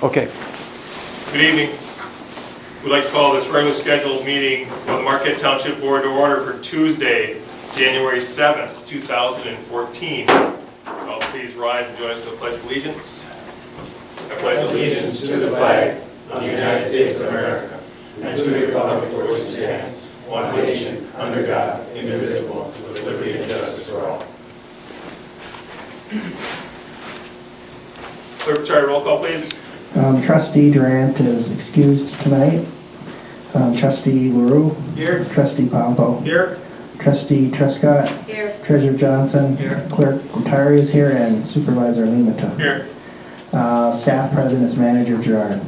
Okay. Good evening. We'd like to call this regularly scheduled meeting of the Marquette Township Board to order for Tuesday, January 7th, 2014. I'll please rise and join us in the Pledge of Allegiance. I pledge allegiance to the flag of the United States of America and to the republic for which it stands, one nation, under God, indivisible, with liberty and justice for all. Clerk, Charter, roll call, please. Trustee Durant is excused tonight. Trustee LaRue. Here. Trustee Pompo. Here. Trustee Trescott. Here. Treasurer Johnson. Here. Clerk Letari is here, and Supervisor Limata. Here. Staff present is Manager Gerard.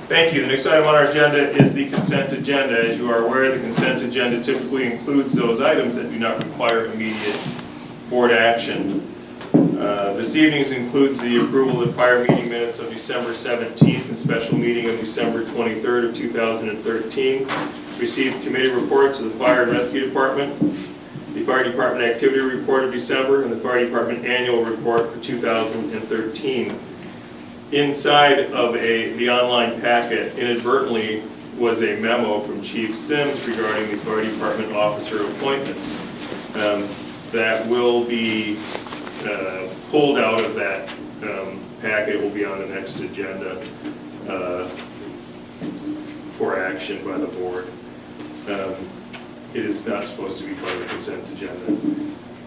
Thank you. The next item on our agenda is the consent agenda. As you are aware, the consent agenda typically includes those items that do not require immediate board action. This evening's includes the approval of the prior meeting minutes of December 17th and special meeting of December 23rd of 2013. Received committee reports of the Fire and Rescue Department, the Fire Department Activity Report of December, and the Fire Department Annual Report for 2013. Inside of the online packet, inadvertently, was a memo from Chief Sims regarding the Fire Department officer appointments. That will be pulled out of that packet. It will be on the next agenda for action by the board. It is not supposed to be part of the consent agenda.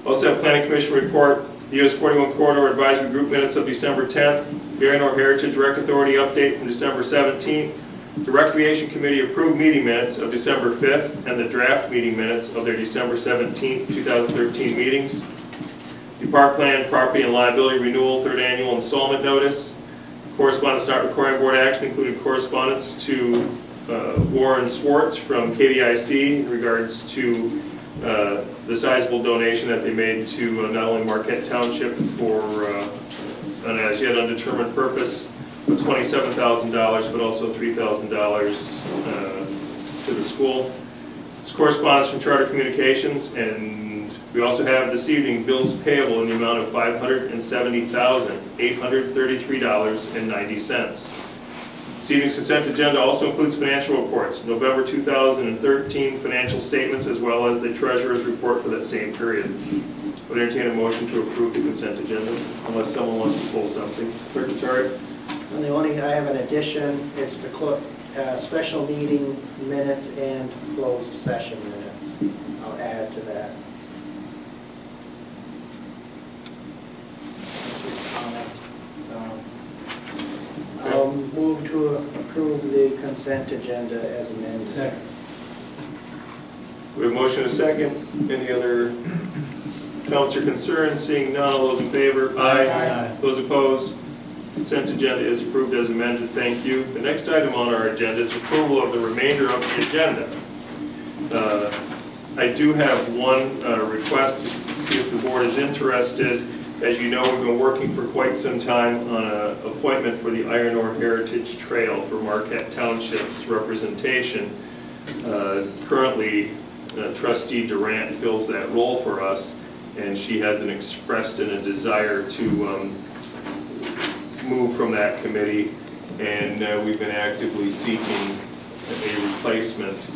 Also have Planning Commission report, the US 41 Corridor Advisory Group minutes of December 10th, the Iron Heritage Rec Authority update from December 17th, the Recreation Committee approved meeting minutes of December 5th, and the draft meeting minutes of their December 17th, 2013 meetings. The Park Plan Property and Liability Renewal Third Annual Installment Notice. Correspondence not requiring board action, including correspondence to Warren Swartz from KDIC in regards to the sizable donation that they made to not only Marquette Township for an as yet undetermined purpose of $27,000, but also $3,000 to the school. This correspondence from Charter Communications, and we also have this evening bills payable in the amount of $570,833.90. This evening's consent agenda also includes financial reports, November 2013 financial statements, as well as the treasurer's report for that same period. I would entertain a motion to approve the consent agenda, unless someone wants to pull something. Clerk Letari. And the only, I have an addition, it's the special meeting minutes and closed session minutes. I'll add to that. I'll move to approve the consent agenda as amended. Second. We have a motion and a second. Any other comments or concerns? Seeing none, all those in favor? Aye. Those opposed? Consent agenda is approved as amended. Thank you. The next item on our agenda is approval of the remainder of the agenda. I do have one request to see if the board is interested. As you know, we've been working for quite some time on an appointment for the Iron Ore Heritage Trail for Marquette Township's representation. Currently, Trustee Durant fills that role for us, and she hasn't expressed a desire to move from that committee, and we've been actively seeking a replacement.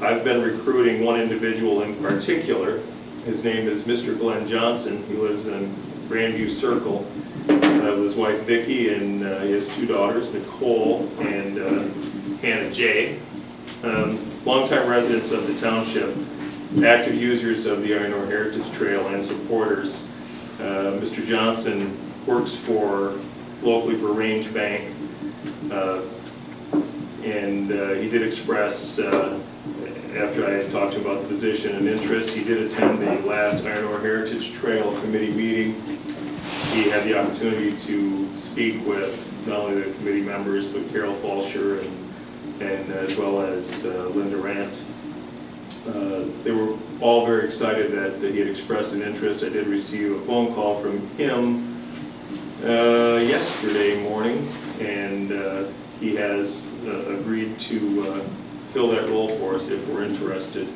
I've been recruiting one individual in particular. His name is Mr. Glenn Johnson. He lives in Grandview Circle with his wife Vicki, and he has two daughters, Nicole and Hannah J. Longtime residents of the township, active users of the Iron Ore Heritage Trail and supporters. Mr. Johnson works locally for Range Bank, and he did express after I had talked to him about the position and interest. He did attend the last Iron Ore Heritage Trail Committee meeting. He had the opportunity to speak with not only the committee members, but Carol Falsher and as well as Linda Rant. They were all very excited that he had expressed an interest. I did receive a phone call from him yesterday morning, and he has agreed to fill that role for us if we're interested.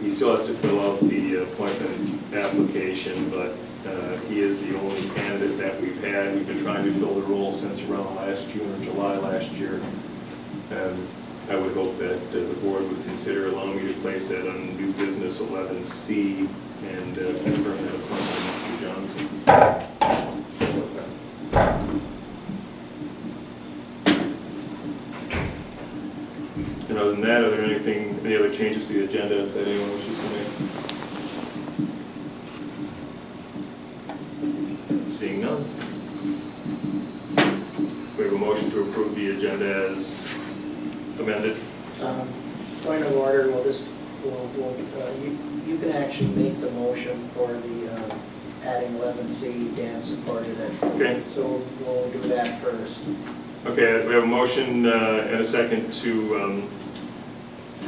He still has to fill out the appointment application, but he is the only candidate that we've had. had. We've been trying to fill the role since around last June or July last year. I would hope that the board would consider allowing me to place that on new business 11C and confirm that appointment of Mr. Johnson. So with that. And other than that, are there any other changes to the agenda that anyone wishes to make? Seeing none. We have a motion to approve the agenda as amended. Point of order, you can actually make the motion for the adding 11C, Dan supported it. Okay. So we'll do that first. Okay, we have a motion and a second to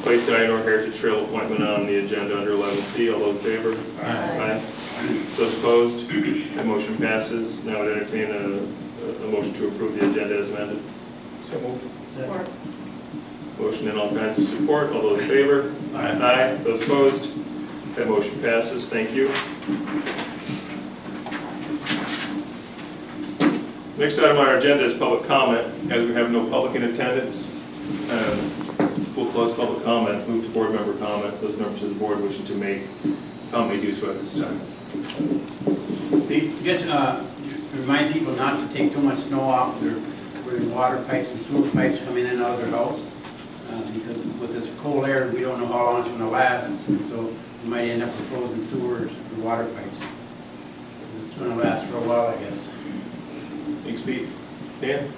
place the Ironor Heritage Trail appointment on the agenda under 11C. All those in favor? Aye. Those opposed? That motion passes. Now I entertain a motion to approve the agenda as amended. So moved. Support. Motion and all kinds of support. All those in favor? Aye. Those opposed? That motion passes. Thank you. Next item on our agenda is public comment. As we have no public in attendance, we'll close public comment, move to board member comment. Those members of the board wishing to make comment may do so at this time. Pete? Just remind people not to take too much snow off their water pipes and sewer pipes coming in and out of their house. Because with this cold air, we don't know how long it's going to last, so you might end up with frozen sewers and water pipes. It's going to last for a while, I guess. Thanks, Pete. Dan?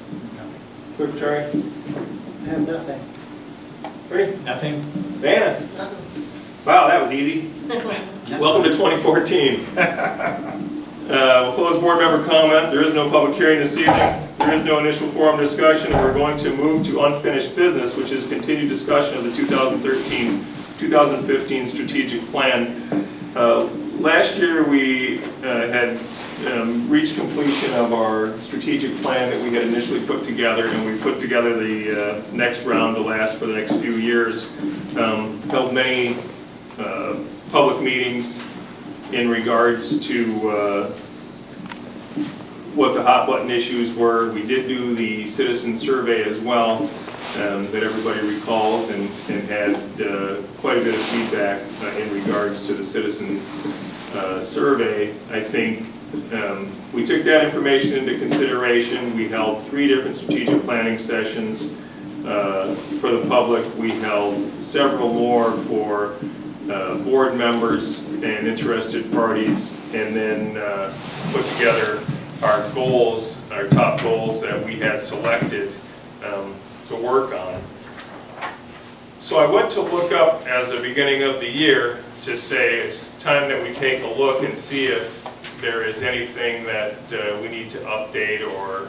Clerk Terry? I have nothing. Ready? Nothing? Dan? Wow, that was easy. Welcome to 2014. We'll close board member comment. There is no public hearing this evening. There is no initial forum discussion. We're going to move to unfinished business, which is continued discussion of the 2013-2015 strategic plan. Last year we had reached completion of our strategic plan that we had initially put together, and we put together the next round to last for the next few years. Held many public meetings in regards to what the hot button issues were. We did do the citizen survey as well, that everybody recalls, and had quite a bit of feedback in regards to the citizen survey. I think we took that information into consideration. We held 3 different strategic planning sessions for the public. We held several more for board members and interested parties, and then put together our goals, our top goals that we had selected to work on. So I went to look up as the beginning of the year to say it's time that we take a look and see if there is anything that we need to update or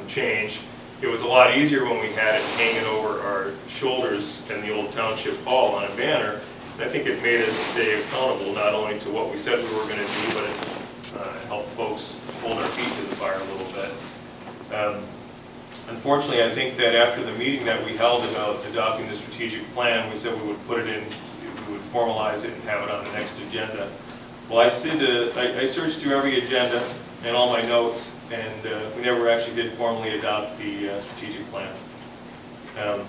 change. It was a lot easier when we had it hanging over our shoulders in the old township hall on a banner. And I think it made us stay accountable not only to what we said we were going to do, but it helped folks hold our feet to the fire a little bit. Unfortunately, I think that after the meeting that we held about adopting the strategic plan, we said we would put it in, we would formalize it and have it on the next agenda. Well, I searched through every agenda and all my notes, and we never actually did formally adopt the strategic plan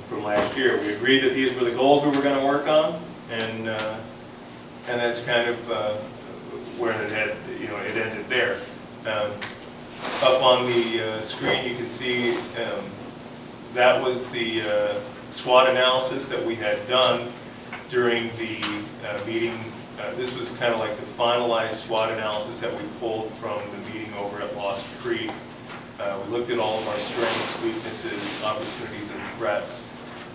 from last year. We agreed that these were the goals we were going to work on, and that's kind of where it had, it ended there. Up on the screen, you can see that was the SWOT analysis that we had done during the meeting. This was kind of like the finalized SWOT analysis that we pulled from the meeting over at Lost Creek. We looked at all of our strengths, weaknesses, opportunities, and threats.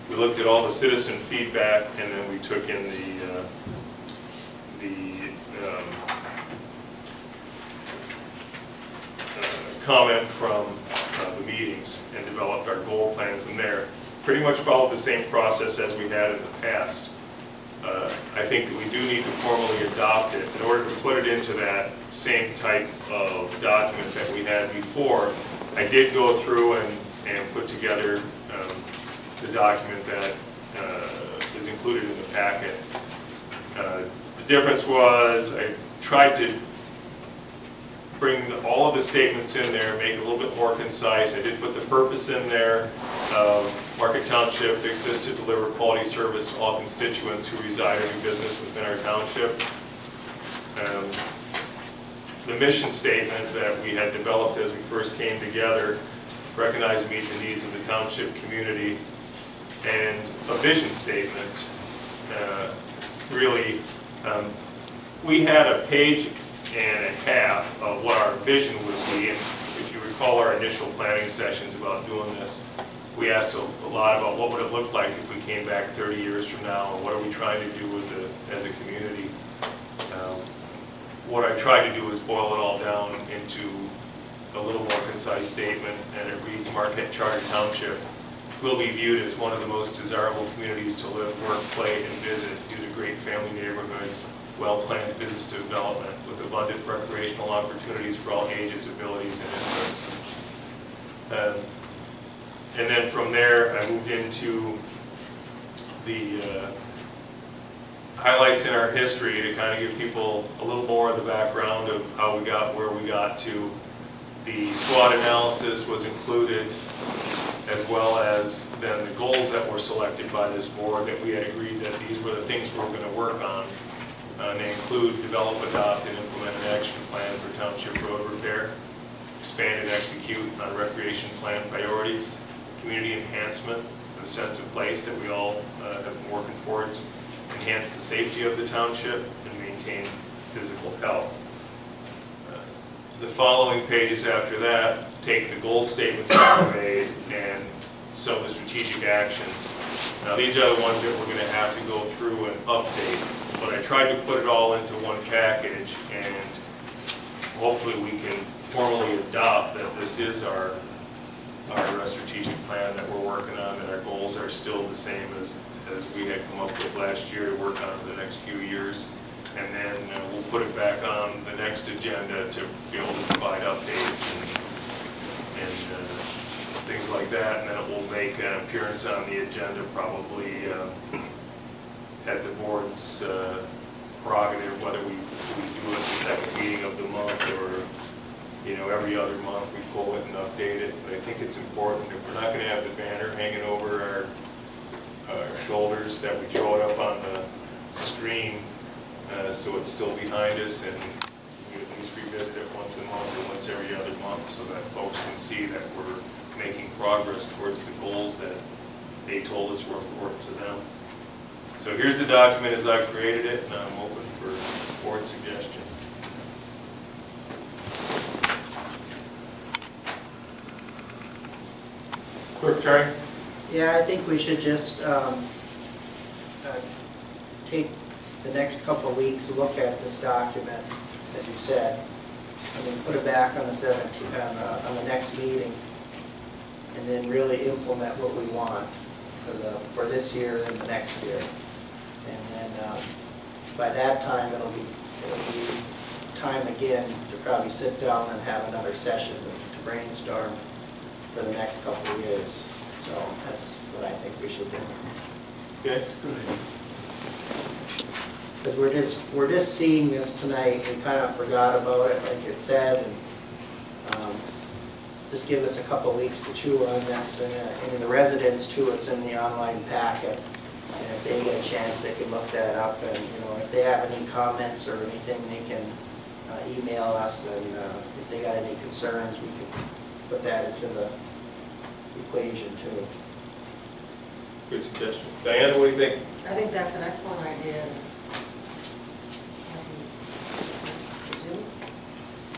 We looked at all the citizen feedback, and then we took in the comment from the meetings and developed our goal plan from there. Pretty much followed the same process as we had in the past. I think that we do need to formally adopt it. In order to put it into that same type of document that we had before, I did go through and put together the document that is included in the packet. The difference was I tried to bring all of the statements in there, make it a little bit more concise. I did put the purpose in there of Marquette Township exists to deliver quality service to all constituents who reside or do business within our township. The mission statement that we had developed as we first came together, recognize and meet the needs of the township community, and a vision statement. We had a page and a half of what our vision would be, and if you recall our initial planning sessions about doing this, we asked a lot about what would it look like if we came back 30 years from now, and what are we trying to do as a community. What I tried to do is boil it all down into a little more concise statement, and it reads, Marquette Township will be viewed as one of the most desirable communities to live, work, play, and visit due to great family neighborhoods, well-planned business development with abundant recreational opportunities for all ages, abilities, and interests. And then from there, I moved into the highlights in our history to kind of give people a little more of the background of how we got where we got to. The SWOT analysis was included, as well as then the goals that were selected by this board that we had agreed that these were the things we were going to work on. They include develop, adopt, and implement an action plan for township road repair, expand and execute on recreation plan priorities, community enhancement, a sense of place that we all have been working towards, enhance the safety of the township, and maintain physical health. The following pages after that take the goal statements that we made and some of the strategic actions. Now these are the ones that we're going to have to go through and update, but I tried to put it all into one package, and hopefully we can formally adopt that this is our strategic plan that we're working on, and our goals are still the same as we had come up with last year to work on for the next few years. And then we'll put it back on the next agenda to be able to provide updates and things like that. And then it will make an appearance on the agenda probably at the board's prerogative, whether we do it the second meeting of the month or every other month we pull it and update it. But I think it's important, if we're not going to have the banner hanging over our shoulders, that we throw it up on the screen so it's still behind us, and we at least revisit it once a month or once every other month so that folks can see that we're making progress towards the goals that they told us were important to them. So here's the document as I created it, and I'm open for board suggestion. Clerk Charlie? Yeah, I think we should just take the next couple of weeks, look at this document, as you said, and then put it back on the 17th, on the next meeting, and then really implement what we want for this year and the next year. And then by that time, it'll be time again to probably sit down and have another session to brainstorm for the next couple of years. So that's what I think we should do. Okay. Because we're just seeing this tonight, we kind of forgot about it, like it said, and just give us a couple weeks to chew on this, and the residents too, it's in the online packet, and if they get a chance, they can look that up, and if they have any comments or anything, they can email us, and if they got any concerns, we can put that into the equation too. Good suggestion. Diana, what do you think? I think that's an excellent idea.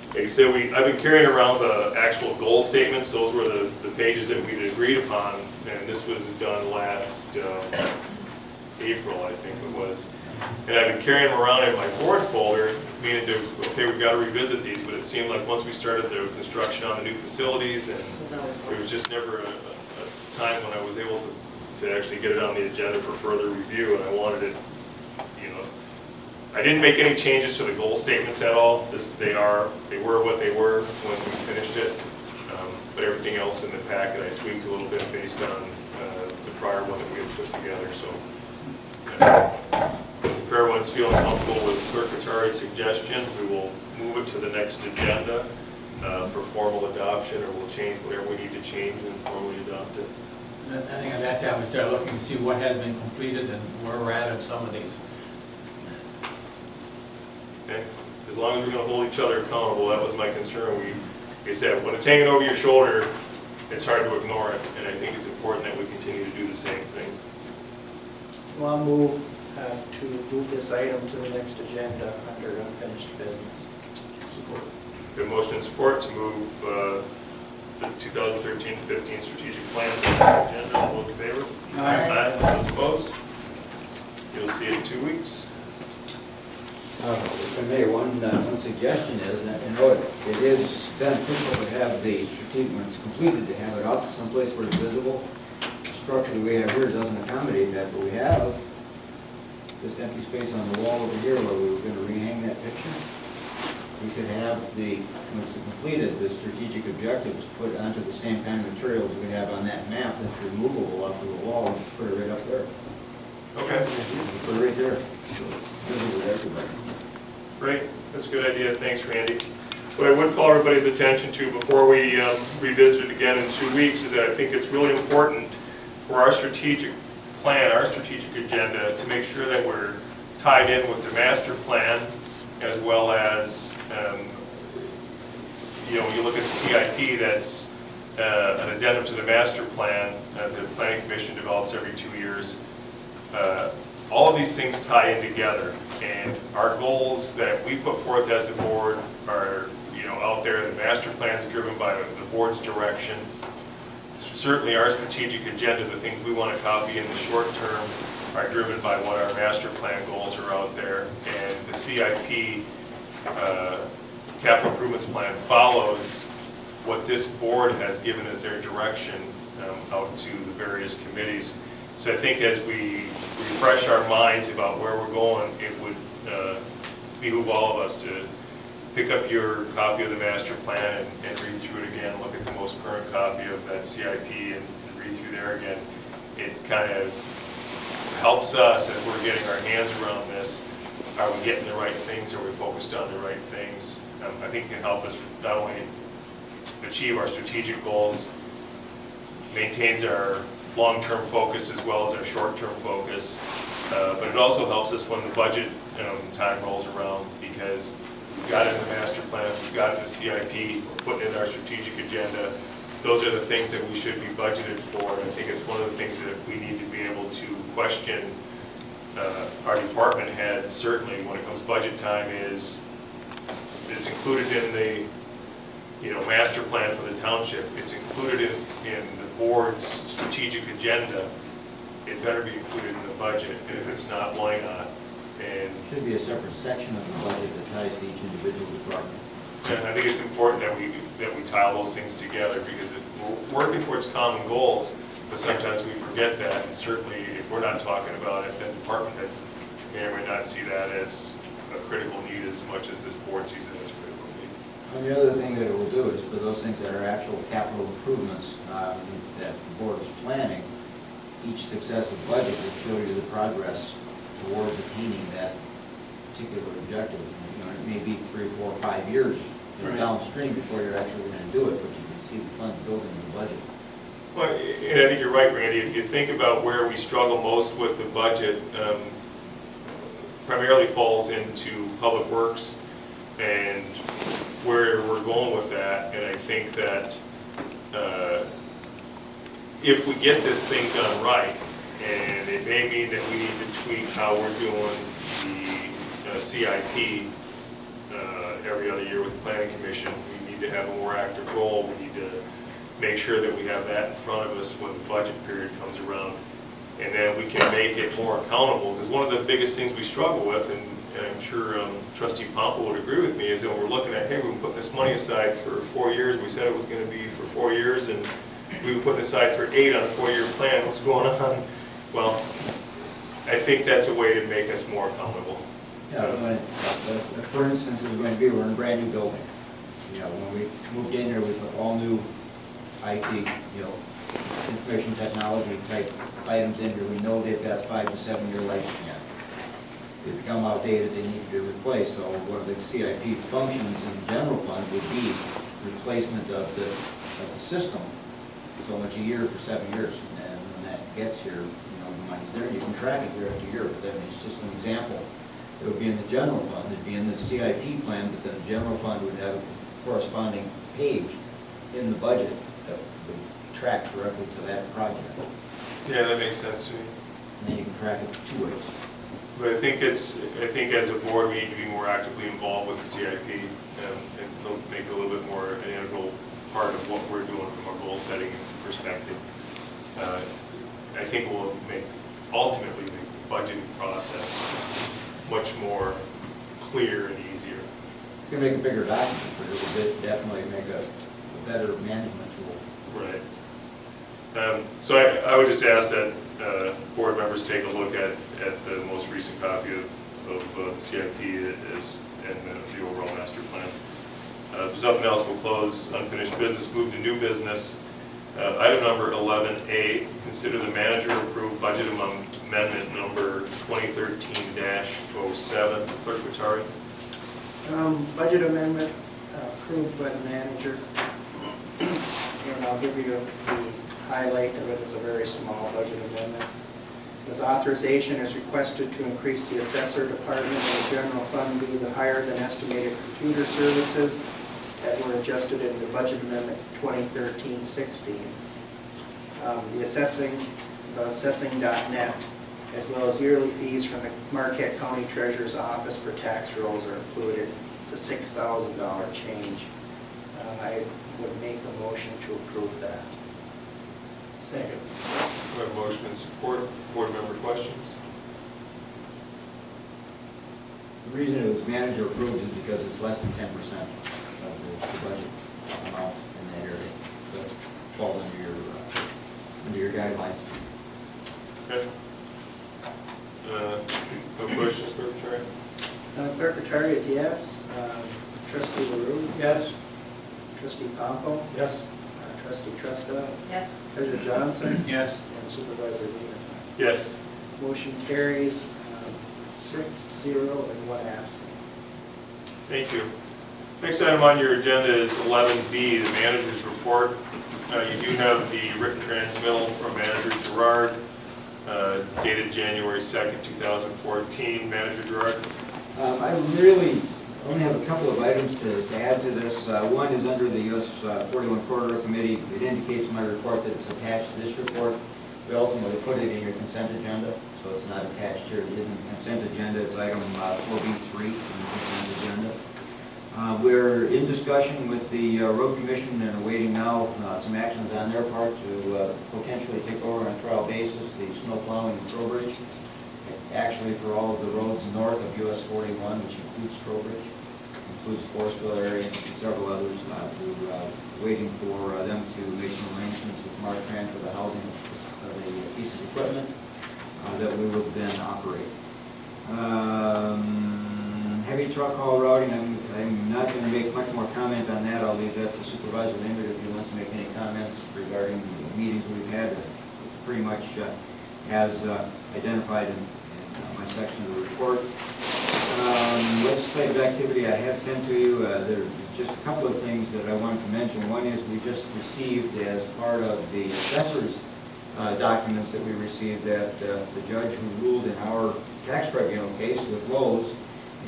Okay, so I've been carrying around the actual goal statements. Those were the pages that we had agreed upon, and this was done last April, I think it was. And I've been carrying them around in my board folder, meaning okay, we've got to revisit these, but it seemed like once we started the construction on the new facilities, and there was just never a time when I was able to actually get it on the agenda for further review, and I wanted it, I didn't make any changes to the goal statements at all. They were what they were when we finished it, but everything else in the packet I tweaked a little bit based on the prior one that we had put together. So if everyone's feeling comfortable with Secretary's suggestion, we will move it to the next agenda for formal adoption, or we'll change whatever we need to change and formally adopt it. I think at that time, we start looking to see what has been completed and where we're at on some of these. Okay? As long as we're going to hold each other accountable, that was my concern. Like I said, when it's hanging over your shoulder, it's hard to ignore it, and I think it's important that we continue to do the same thing. Well, I'll move to move this item to the next agenda under unfinished business. Support. We have motion and support to move the 2013-15 strategic plan to the next agenda. All those in favor? Aye. All those opposed? You'll see it in 2 weeks. If I may, one suggestion is, that, you know, it is beneficial to have the strategic, when it's completed, to have it up someplace where it's visible. The structure that we have here doesn't accommodate that, but we have this empty space on the wall over here where we were going to rehang that picture. We could have when it's completed, the strategic objectives put onto the same kind of materials we have on that map that's removable off of the wall and put it right up there. Okay. Put it right there. So it's visible to everybody. Great, that's a good idea, thanks Randy. What I would call everybody's attention to before we revisit it again in 2 weeks is that I think it's really important for our strategic plan, our strategic agenda, to make sure that we're tied in with the master plan, as well as, when you look at the CIP, that's an addendum to the master plan that the Planning Commission develops every 2 years. All of these things tie in together, and our goals that we put forth as a board are, out there. The master plan is driven by the board's direction. Certainly our strategic agenda, the things we want to copy in the short term, are driven by what our master plan goals are out there. And the CIP, capital improvements plan, follows what this board has given as their direction out to the various committees. So I think as we refresh our minds about where we're going, it would behoove all of us to pick up your copy of the master plan and read through it again, look at the most current copy of that CIP and read through there again. It kind of helps us as we're getting our hands around this. Are we getting the right things? Are we focused on the right things? I think it can help us not only achieve our strategic goals, maintains our long-term focus as well as our short-term focus, but it also helps us when the budget time rolls around, because we've got it in the master plan, we've got it in the CIP, putting in our strategic agenda. Those are the things that we should be budgeted for, and I think it's one of the things that we need to be able to question our department heads, certainly when it comes budget time, is it's included in the master plan for the township. It's included in the board's strategic agenda. It better be included in the budget, and if it's not, why not? And It should be a separate section of the budget that ties to each individual department. and I think it's important that we tie all those things together, because we're working towards common goals, but sometimes we forget that, and certainly if we're not talking about it, then department heads may or may not see that as a critical need as much as this board sees it as a critical need. And the other thing that it will do is for those things that are actual capital improvements that the board is planning, each successive budget will show you the progress towards attaining that particular objective. It may be 3, 4, 5 years downstream before you're actually going to do it, but you can see the funds building in the budget. Well, and I think you're right, Randy. If you think about where we struggle most with the budget, primarily falls into public works and where we're going with that. And I think that if we get this thing done right, and it may mean that we need to tweak how we're doing the CIP every other year with the Planning Commission. We need to have a more active role. We need to make sure that we have that in front of us when the budget period comes around. And then we can make it more accountable, because one of the biggest things we struggle with, and I'm sure Trustee Pompa would agree with me, is that we're looking at, hey, we're putting this money aside for 4 years. We said it was going to be for 4 years, and we were putting aside for 8 on a 4-year plan. What's going on? Well, I think that's a way to make us more accountable. Yeah, for instance, we're in a brand new building. When we moved in here, we put all new IT, information technology type items in here. We know they've got 5 to 7 year lifespan. they become outdated, they need to be replaced. So one of the CIP functions in the general fund would be replacement of the system, so much a year for 7 years. And when that gets here, the money's there, you can track it year after year. But then it's just an example. It would be in the general fund, it'd be in the CIP plan, but then the general fund would have a corresponding page in the budget that would track directly to that project. Yeah, that makes sense to me. And then you can track it 2 ways. But I think as a board, we need to be more actively involved with the CIP and make it a little bit more an integral part of what we're doing from a goal setting perspective. I think will make ultimately the budgeting process much more clear and easier. It's going to make a bigger document, but it will definitely make a better management tool. Right. So I would just ask that board members take a look at the most recent copy of the CIP and the overall master plan. If there's nothing else, we'll close unfinished business, move to new business. Item number 11A, consider the manager-approved budget amendment number 2013-07. Clerk Vitari. Budget amendment approved by the manager. And I'll give you the highlight of it. It's a very small budget amendment. This authorization is requested to increase the assessor department and the general fund due to the higher than estimated computer services that were adjusted in the budget amendment 2013-16. The assessing.net, as well as yearly fees from the Marquette County Treasurer's Office for tax rolls are included. It's a $6,000 change. I would make a motion to approve that. Second. We have motion and support. Board member questions? The reason it was manager approved is because it's less than 10% of the budget amount in that area. So it falls under your guidelines. Okay. No questions, Clerk Vitari? Clerk Vitari is yes. Trustee LaRue? Yes. Trustee Pompo? Yes. Trustee Tresta? Yes. Treasurer Johnson? Yes. And Supervisor Lehman. Yes. Motion carries 6-0 and 1 absent. Thank you. Next item on your agenda is 11B, the manager's report. You do have the written transmittal from Manager Gerard, dated January 2nd, 2014. Manager Gerard? I only have a couple of items to add to this. One is under the US 41 Corridor Committee. It indicates in my report that it's attached to this report. We ultimately put it in your consent agenda, so it's not attached here. It isn't a consent agenda. It's item 4B3 in the consent agenda. We're in discussion with the Road Commission and awaiting now some actions on their part to potentially take over on a trial basis the snow plowing in Trowbridge. Actually, for all of the roads north of US 41, which includes Trowbridge, includes Forestville area and several others, we're waiting for them to make some arrangements with Marquette for the housing of the piece of equipment that we will then operate. Heavy truck haul routing, I'm not going to make much more comment on that. I'll leave that to Supervisor Lambert if he wants to make any comments regarding the meetings we've had. Pretty much as identified in my section of the report. Legislative activity I had sent to you, there's just a couple of things that I wanted to mention. One is we just received, as part of the assessor's documents that we received, that the judge who ruled in our tax tribunal case with Lowe's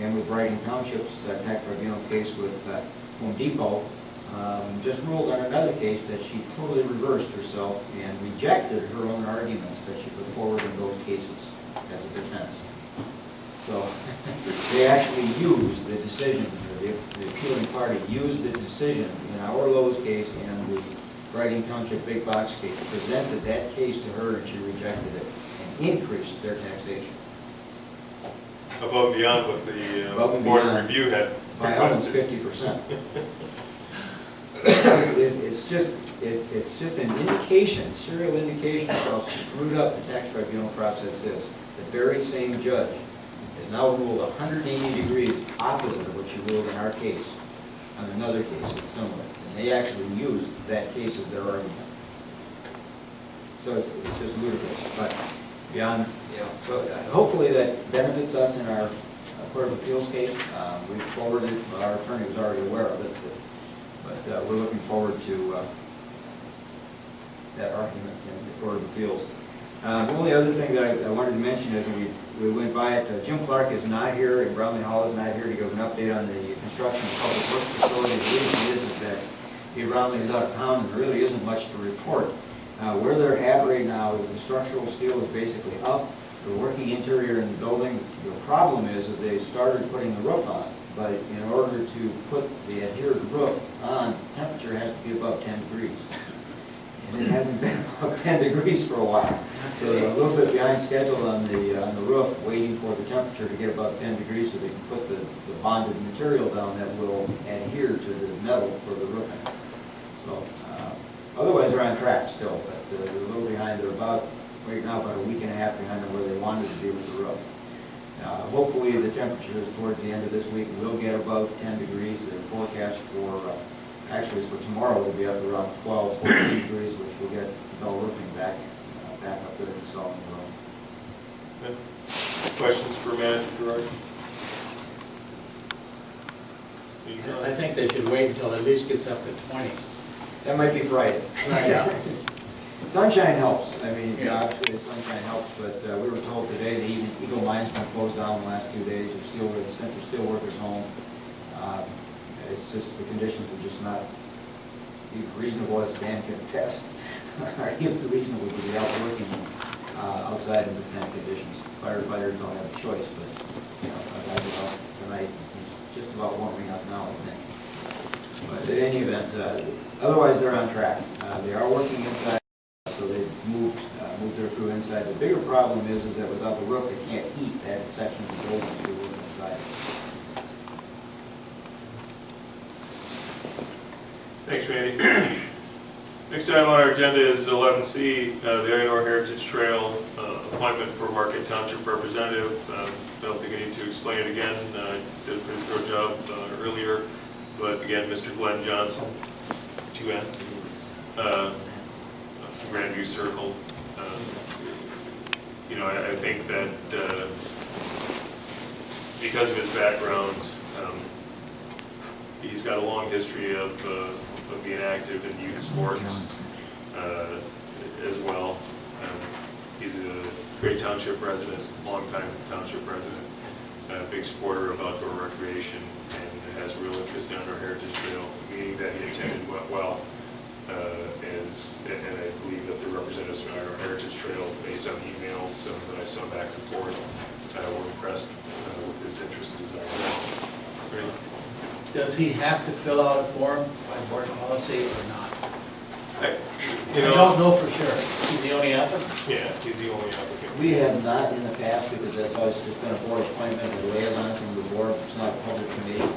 and with Brighton Township's tax tribunal case with Home Depot, just ruled on another case that she totally reversed herself and rejected her own arguments that she put forward in those cases as a defense. So they actually used the decision, the appealing party used the decision in our Lowe's case and the Brighton Township big box case, presented that case to her and she rejected it and increased their taxation. Above and beyond what the Board of Review had by almost requested. 50%. It's just an indication, serial indication of how screwed up the tax tribunal process is. The very same judge has now ruled 180 degrees opposite of what she ruled in our case on another case that's similar. And they actually used that case as their argument. So it's just ludicrous. But beyond, so hopefully that benefits us in our Court of Appeals case. We've forwarded, our attorney was already aware of it, but we're looking forward to that argument in the Court of Appeals. The only other thing that I wanted to mention is we went by it, Jim Clark is not here, and Brownlee Hall is not here to give an update on the construction of the public works facility. The reason is that Dave Brownlee is out of town and there really isn't much to report. Where they're at right now is the structural steel is basically up. They're working interior in the building. The problem is they started putting the roof on, but in order to put the adhered roof on, temperature has to be above 10 degrees. And it hasn't been above 10 degrees for a while. So they're a little bit behind schedule on the roof, waiting for the temperature to get above 10 degrees so they can put the bonded material down that will adhere to the metal for the roofing. So otherwise they're on track still, but they're a little behind. They're right now about a week and a half behind on where they wanted to be with the roof. Hopefully the temperatures towards the end of this week will get above 10 degrees. The forecast for actually for tomorrow will be up around 12, 14 degrees, which will get the roofing back up there installing the roof. Good. Questions for Manager Gerard? I think they should wait until at least gets up to 20. That might be Friday. Yeah. Sunshine helps. I mean, obviously the sunshine helps, but we were told today the Eagle Mine's been closed down the last 2 days. There's still workers home. It's just the conditions are just not even reasonable, as Dan can attest. Are even reasonable to be out working outside in the kind of conditions. Firefighters don't have a choice, but tonight it's just about warming up now, I think. But in any event, otherwise they're on track. They are working inside, so they've moved their crew inside. The bigger problem is that without the roof, they can't heat that section of the building if they're working inside. Thanks, Randy. Next item on our agenda is 11C, the Illinois Heritage Trail appointment for Marquette Township representative. I don't think I need to explain it again. I did a pretty thorough job earlier. But again, Mr. Glenn Johnson, 2 N's, Grandview Circle. I think that because of his background, he's got a long history of being active in youth sports as well. He's a great township resident, longtime township resident, a big supporter of outdoor recreation, and has real interest in our Heritage Trail. The meeting that he attended went well, and I believe that the representatives from our Heritage Trail, based on emails that I saw back and forth, were impressed with his interest and desire. Great. Does he have to fill out a form by board policy or not? I don't know for sure. He's the only applicant? Yeah, he's the only applicant. We have not in the past, because that's always just been a board appointment, a liaison from the board. It's not a public committee.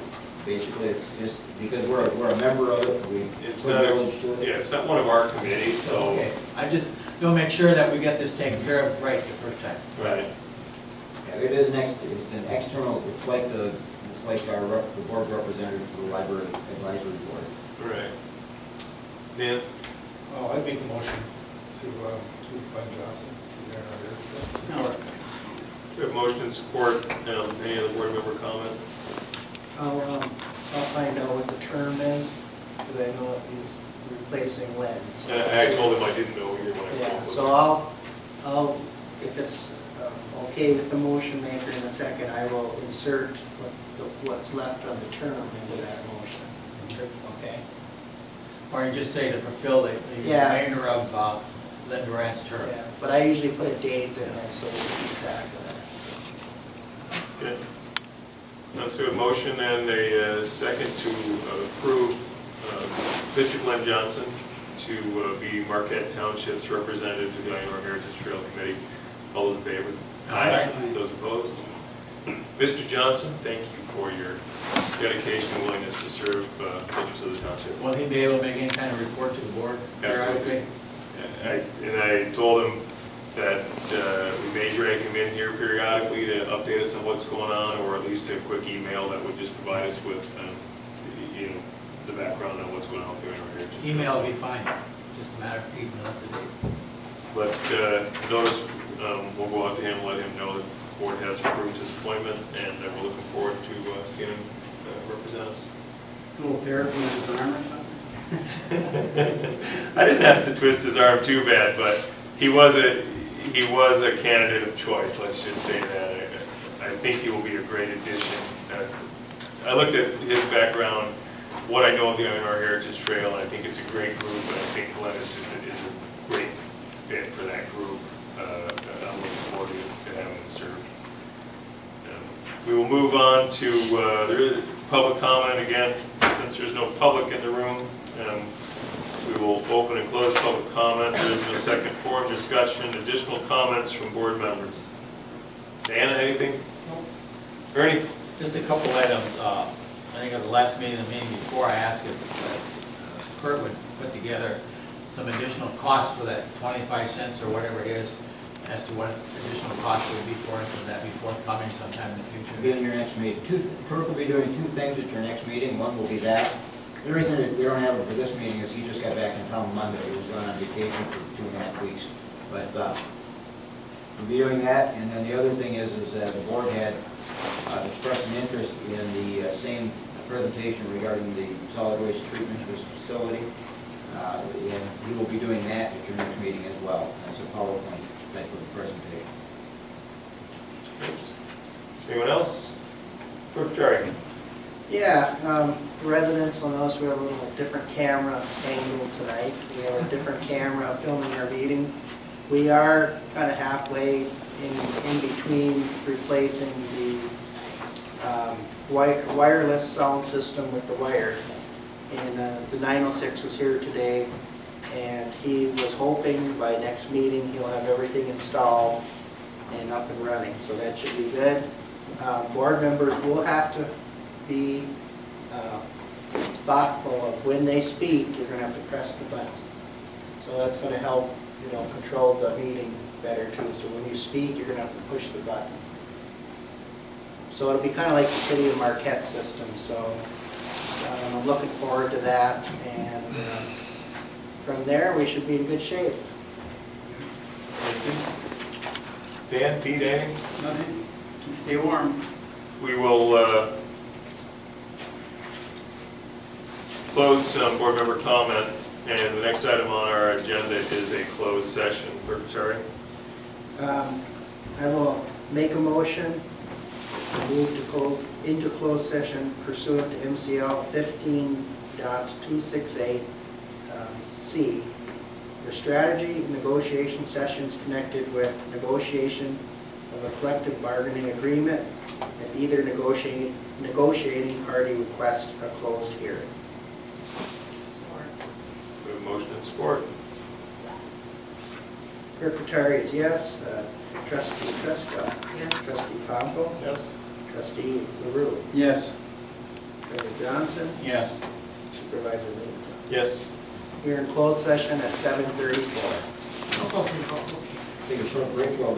Basically, it's just because we're a member of it, we It's put not, privilege to it. yeah, it's not one of our committees, so. Okay. I just don't make sure that we get this taken care of right the first time. Right. Yeah, it is it's an external, it's like the board's representative to the library advisory board. Right. Dan? Oh, I'd make the motion to Glenn Johnson to their heritage. No. We have motion and support. Any other board member comment? I'll find out what the term is, because I know he's replacing Lynn. So And I told him I didn't know either when I yeah, spoke so I'll, if it's okay with the motion maker in a second, I will insert what's left of the term into that motion. Okay? Or you just say to fulfill the Yeah. remainder of Lynn Durant's term. Yeah, but I usually put a date in there so we can keep track of that. So. Okay. So a motion and a second to approve Mr. Glenn Johnson to be Marquette Township's representative to the Illinois Heritage Trail Committee. All those in favor? Aye. Those opposed? Mr. Johnson, thank you for your dedication and willingness to serve the interests of the township. Will he be able to make any kind of report to the board periodically? And I told him that we may drag him in here periodically to update us on what's going on, or at least a quick email that would just provide us with the background on what's going on with the Illinois Heritage. Email will be fine, just a matter of keeping it up to date. But notice we'll go out to him, let him know that the board has approved his appointment, and we're looking forward to seeing him represent us. Little therapy in his arm or something? I didn't have to twist his arm too bad, but he was a candidate of choice, let's just say that. I think he will be a great addition. I looked at his background, what I know of the Iowa Heritage Trail, and I think it's a great group, and I think Glenn is a great fit for that group. I'm looking forward to having him serve. We will move on to there is public comment again. Since there's no public in the room, we will open and close public comment. There is no second forum discussion. Additional comments from board members. Diana, anything? Ernie? Just a couple items. I think at the last meeting, the meeting before, I asked if Kurt would put together some additional costs for that 25 cents or whatever it is, as to what additional costs would be for us, and that be forthcoming sometime in the Be future. in your next meeting. Kirk will be doing two things at your next meeting. One will be that. The reason that we don't have it for this meeting is he just got back in town Monday. He was gone on vacation for 2.5 weeks. But we'll be doing that. And then the other thing is that the board had expressed an interest in the same presentation regarding the solid waste treatment facility. And we will be doing that at your next meeting as well. That's a PowerPoint type of presentation. Thanks. Anyone else? Terry? Yeah, residents will notice we have a little different camera angle tonight. We have a different camera filming our meeting. We are kind of halfway in between replacing the wireless sound system with the wired. And the 906 was here today, and he was hoping by next meeting he'll have everything installed and up and running, so that should be good. Board members will have to be thoughtful of when they speak, you're going to have to press the button. So that's going to help, control the meeting better too. So when you speak, you're going to have to push the button. So it'll be kind of like the city of Marquette system. So I'm looking forward to that, and from there we should be in good shape. Thank you. Dan, Pete, anything? Nothing. Stay warm. We will close board member comment, and the next item on our agenda is a closed session. Terry? I will make a motion to move into closed session pursuant to MCL 15.268 C for strategy and negotiation sessions connected with negotiation of a collective bargaining agreement if either negotiating party requests a closed hearing. We have motion and support. Secretary is yes. Trustee Tresca. Yes. Trustee Pompo. Yes. Trustee LaRue. Yes. Trustee Johnson. Yes. Supervisor Linton. Yes. We are in closed session at 7:34. Take a short break while we